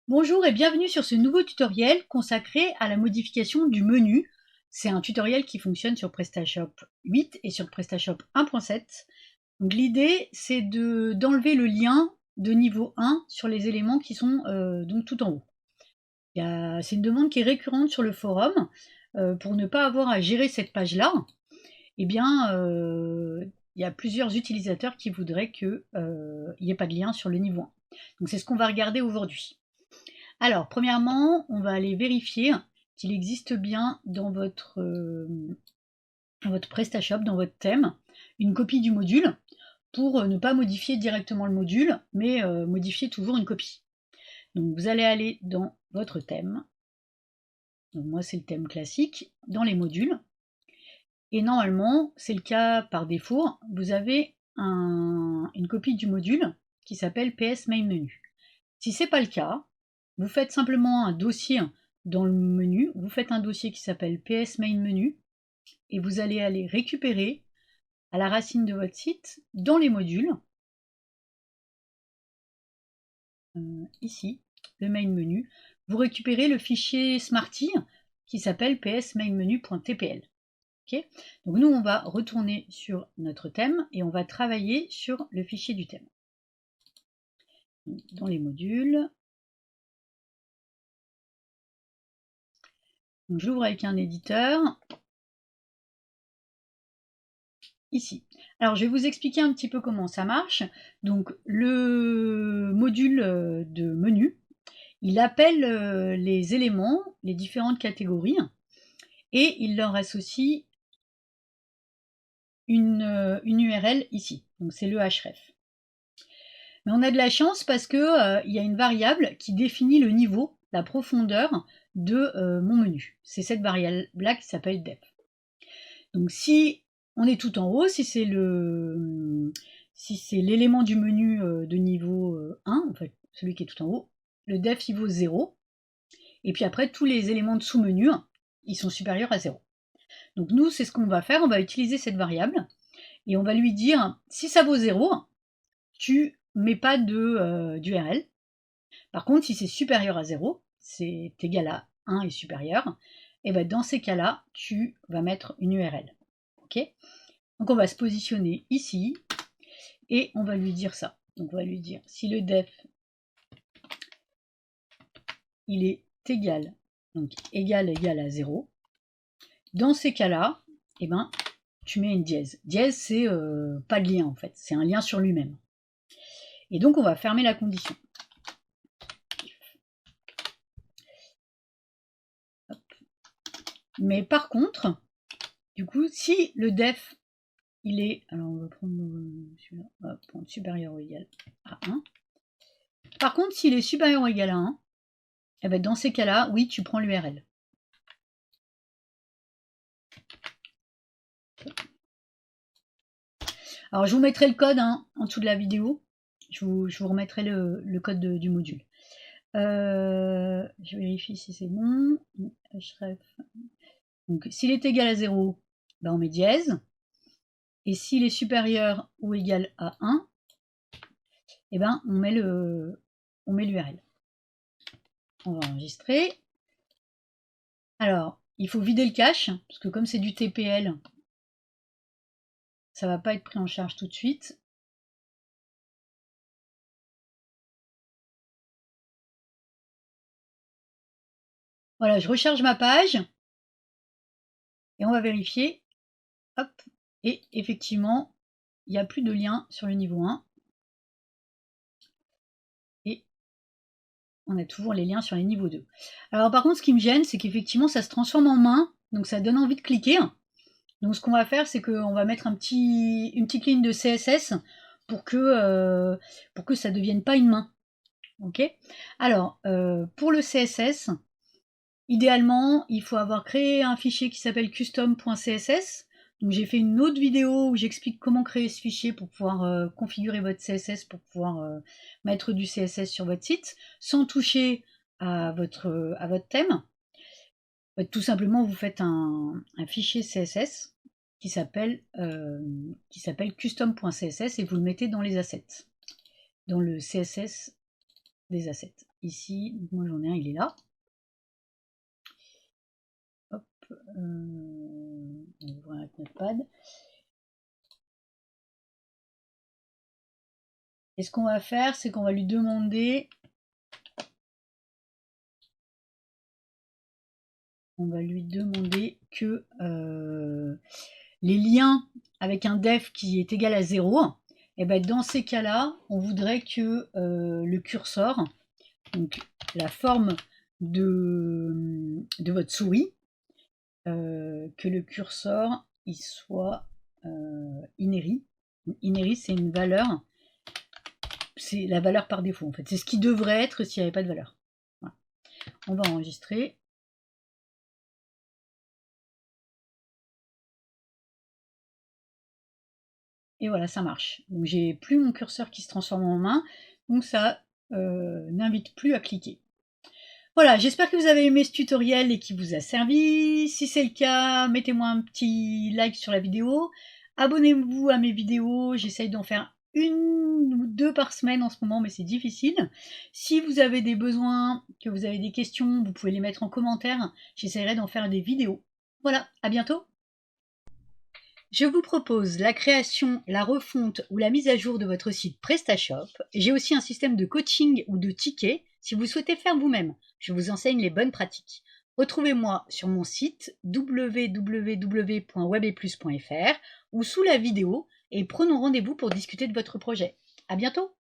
Bonjour et bienvenue sur ce nouveau tutoriel consacré à la modification du menu. C'est un tutoriel qui fonctionne sur PrestaShop 8 et sur PrestaShop 1.7. Donc l'idée c'est d'enlever le lien de niveau 1 sur les éléments qui sont donc tout en haut. C'est une demande qui est récurrente sur le forum. Pour ne pas avoir à gérer cette page-là, eh bien, il y a plusieurs utilisateurs qui voudraient qu'il n'y ait pas de lien sur le niveau 1. Donc c'est ce qu'on va regarder aujourd'hui. Alors, premièrement, on va aller vérifier qu'il existe bien dans votre PrestaShop, dans votre thème, une copie du module pour ne pas modifier directement le module, mais modifier toujours une copie. Donc vous allez aller dans votre thème. Donc moi c'est le thème classique, dans les modules. Et normalement, c'est le cas par défaut, vous avez une copie du module qui s'appelle PS Main Menu. Si ce n'est pas le cas, vous faites simplement un dossier dans le menu, vous faites un dossier qui s'appelle PS Main Menu et vous allez aller récupérer à la racine de votre site, dans les modules, ici, le main menu, vous récupérez le fichier Smarty qui s'appelle psmainmenu.tpl. Okay, donc nous on va retourner sur notre thème et on va travailler sur le fichier du thème. Dans les modules, je l'ouvre avec un éditeur. Ici. Alors je vais vous expliquer un petit peu comment ça marche. Donc le module de menu, il appelle les éléments, les différentes catégories, et il leur associe une URL ici. Donc c'est le href. Mais on a de la chance parce que y a une variable qui définit le niveau, la profondeur de mon menu. C'est cette variable-là qui s'appelle depth. Donc si on est tout en haut, si c'est l'élément du menu de niveau 1, en fait, celui qui est tout en haut, le def il vaut 0. Et puis après, tous les éléments de sous-menu, ils sont supérieurs à 0. Donc nous, c'est ce qu'on va faire, on va utiliser cette variable, et on va lui dire, si ça vaut 0, tu mets pas d'URL. Par contre, si c'est supérieur à 0, c'est égal à 1 et supérieur, et bien dans ces cas-là, tu vas mettre une URL. Okay, donc on va se positionner ici et on va lui dire ça. Donc on va lui dire si le def il est égal, donc égal à 0, dans ces cas-là, eh ben, tu mets une dièse. Dièse, c'est pas de lien en fait, c'est un lien sur lui-même. Et donc on va fermer la condition. Hop. Mais par contre, du coup, si le def il est, alors on va prendre celui-là, on va prendre supérieur ou égal à 1. Par contre, s'il est supérieur ou égal à 1, eh ben dans ces cas-là, oui, tu prends l'URL. Alors je vous mettrai le code en dessous de la vidéo. Je vous remettrai le code du module. Je vérifie si c'est bon. Href. Donc s'il est égal à 0, ben on met dièse. Et s'il est supérieur ou égal à 1, eh ben on met l'URL. On va enregistrer. Alors, il faut vider le cache, parce que comme c'est du TPL, ça ne va pas être pris en charge tout de suite. Voilà, je recharge ma page. Et on va vérifier. Hop. Et effectivement, il n'y a plus de lien sur le niveau 1. Et on a toujours les liens sur les niveaux 2. Alors par contre, ce qui me gêne, c'est qu'effectivement, ça se transforme en main. Donc ça donne envie de cliquer. Donc ce qu'on va faire, c'est qu'on va mettre une petite ligne de CSS pour que ça ne devienne pas une main. Ok. Alors, pour le CSS, idéalement, il faut avoir créé un fichier qui s'appelle custom.css. Donc j'ai fait une autre vidéo où j'explique comment créer ce fichier pour pouvoir configurer votre CSS, pour pouvoir mettre du CSS sur votre site, sans toucher à votre thème. Tout simplement, vous faites un fichier CSS qui s'appelle custom.css et vous le mettez dans les assets, dans le CSS des assets. ici. Donc moi j'en ai un, il est là. Hop, on va ouvrir avec Notepad. Et ce qu'on va faire, c'est qu'on va lui demander... On va lui demander que les liens avec un def qui est égal à 0, et ben dans ces cas-là, on voudrait que le curseur, donc la forme de votre souris, que le curseur il soit ineri. Ineri, c'est une valeur, c'est la valeur par défaut en fait. C'est ce qui devrait être s'il n'y avait pas de valeur. Voilà. On va enregistrer. Et voilà, ça marche. Donc j'ai plus mon curseur qui se transforme en main, donc ça n'invite plus à cliquer. Voilà, j'espère que vous avez aimé ce tutoriel et qu'il vous a servi. Si c'est le cas, mettez-moi un petit like sur la vidéo. Abonnez-vous à mes vidéos, j'essaye d'en faire 1 ou 2 par semaine en ce moment, mais c'est difficile. Si vous avez des besoins, que vous avez des questions, vous pouvez les mettre en commentaire. J'essaierai d'en faire des vidéos. Voilà, à bientôt! Je vous propose la création, la refonte ou la mise à jour de votre site PrestaShop. J'ai aussi un système de coaching ou de tickets si vous souhaitez faire vous-même. Je vous enseigne les bonnes pratiques. Retrouvez-moi sur mon site www.webeplus.fr ou sous la vidéo et prenons rendez-vous pour discuter de votre projet. À bientôt!